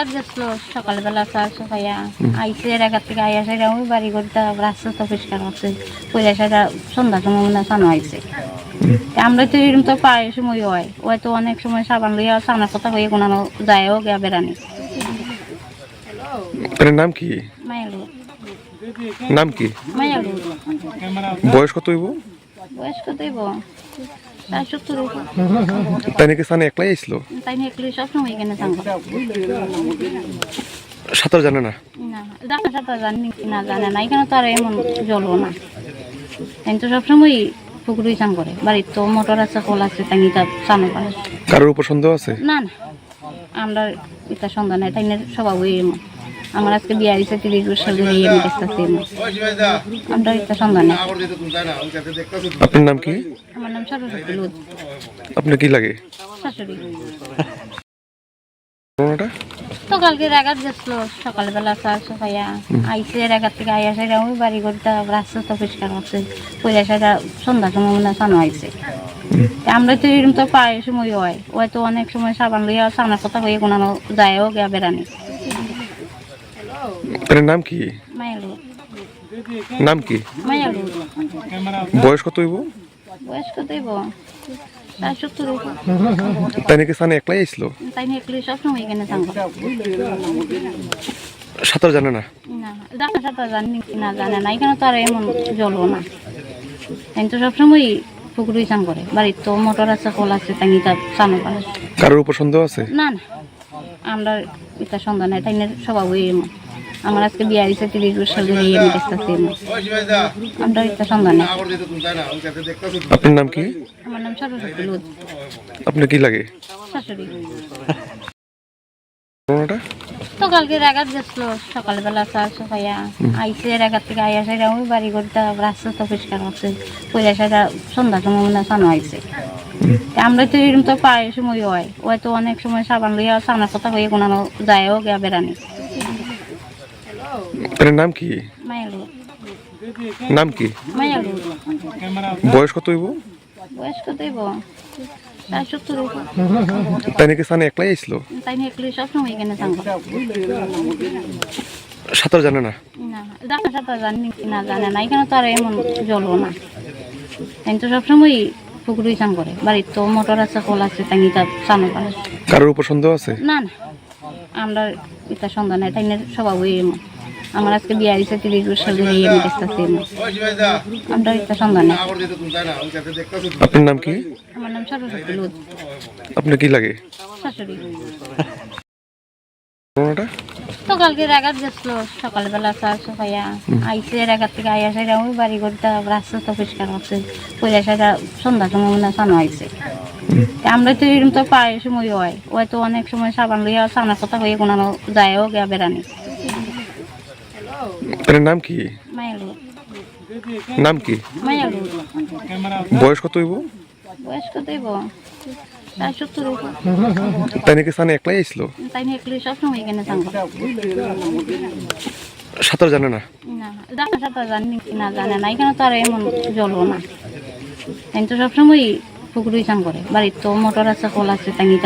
এগাত গেছিল সকালবেলা চা খাইয়া আইসে এগাত থেকে আইয়া সেটা ওই বাড়ি করতে রাস্তা তো পরিষ্কার আছে পয়লা সেটা সন্ধ্যা সময় মনে চানো আইসে আমরা তো এরকম তো প্রায় সময় হয় হয়তো অনেক সময় সাবান লইয়া চানার কথা হয়ে কোনো যায়ও গিয়া বেড়ানি। নাম কি? মায়ালু। নাম কি? মায়ালু। বয়স কত হইব? বয়স কত হইব? 70 হইব। তাই নাকি সানে একলাই আইছিল? তাই নিয়ে একটু সবসময় এখানে থাকবো। সাঁতার জানে না? না জানা সাঁতার জানি না জানে না এখানে তো আর এমন জলও না কিন্তু সবসময় পুকুরই চান করে বাড়ির তো মোটর আছে কল আছে তাই নিয়ে চানো পারে। কারোর উপর সন্দেহ আছে? না না আমরা এটা সন্ধ্যা নাই তাই স্বভাবই এমন আমার আজকে বিয়ে হয়েছে 30 বছর ধরে এমন দেখতেছি আমরা এটা সন্ধ্যা নেই। আপনার নাম কি? আমার নাম সরস্বতী লুদ। আপনার কি লাগে? শাশুড়ি। তো কালকে এগাত গেছিল সকালবেলা চা খাইয়া আইসে এগাত থেকে আইয়া সেটা ওই বাড়ি করতে রাস্তা তো পরিষ্কার আছে পয়লা সেটা সন্ধ্যা সময় মনে চানো আইসে আমরা তো এরকম তো প্রায় সময় হয় হয়তো অনেক সময় সাবান লইয়া চানার কথা হয়ে কোনো যায়ও গিয়া বেড়ানি। নাম কি? মায়ালু। নাম কি? মায়ালু। বয়স কত হইব? বয়স কত হইব? 70 হইব। তাই নাকি সানে একলাই আইছিল? তাই নিয়ে একটু সবসময় এখানে থাকবো। সাঁতার জানে না? না জানা সাঁতার জানি না জানে না এখানে তো আর এমন জলও না কিন্তু সবসময় পুকুরই চান করে বাড়ির তো মোটর আছে কল আছে তাই নিয়ে চানো পারে। কারোর উপর সন্দেহ আছে? না না আমরা এটা সন্ধ্যা নাই তাই স্বভাবই এমন আমার আজকে বিয়ে হয়েছে 30 বছর ধরে এমন দেখতেছি আমরা এটা সন্ধ্যা নেই। আপনার নাম কি? আমার নাম সরস্বতী লুদ। আপনার কি লাগে? শাশুড়ি। তো কালকে এগাত গেছিল সকালবেলা চা খাইয়া আইসে এগাত থেকে আইয়া সেটা ওই বাড়ি করতে রাস্তা তো পরিষ্কার আছে পয়লা সেটা সন্ধ্যা সময় মনে চানো আইসে আমরা তো এরকম তো প্রায় সময় হয় হয়তো অনেক সময় সাবান লইয়া চানার কথা হয়ে কোনো যায়ও গিয়া বেড়ানি। নাম কি? মায়ালু। নাম কি? মায়ালু। বয়স কত হইব? বয়স কত হইব? 70 হইব। তাই নাকি সানে একলাই আইছিল? তাই নিয়ে একটু সবসময় এখানে থাকবো। সাঁতার জানে না? না জানা সাঁতার জানি না জানে না এখানে তো আর এমন জলও না কিন্তু সবসময় পুকুরই চান করে বাড়ির তো মোটর আছে কল আছে তাই নিয়ে চানো পারে। কারোর উপর সন্দেহ আছে? না না আমরা এটা সন্ধ্যা নাই তাই স্বভাবই এমন আমার আজকে বিয়ে হয়েছে 30 বছর ধরে এমন দেখতেছি আমরা এটা সন্ধ্যা নেই। আপনার নাম কি? আমার নাম সরস্বতী লুদ। আপনার কি লাগে? শাশুড়ি। তো কালকে এগাত গেছিল সকালবেলা চা খাইয়া আইসে এগাত থেকে আইয়া সেটা ওই বাড়ি করতে রাস্তা তো পরিষ্কার আছে পয়লা সেটা সন্ধ্যা সময় মনে চানো আইসে আমরা তো এরকম তো প্রায় সময় হয় হয়তো অনেক সময় সাবান লইয়া চানার কথা হয়ে কোনো যায়ও গিয়া বেড়ানি। নাম কি? মায়ালু। নাম কি? মায়ালু। বয়স কত হইব? বয়স কত হইব? 70 হইব। তাই নাকি সানে একলাই আইছিল? তাই নিয়ে একটু সবসময় এখানে থাকবো। সাঁতার জানে না? না জানা সাঁতার জানি না জানে না এখানে তো আর এমন জলও না কিন্তু সবসময় পুকুরই চান করে বাড়ির তো মোটর আছে কল আছে তাই নিয়ে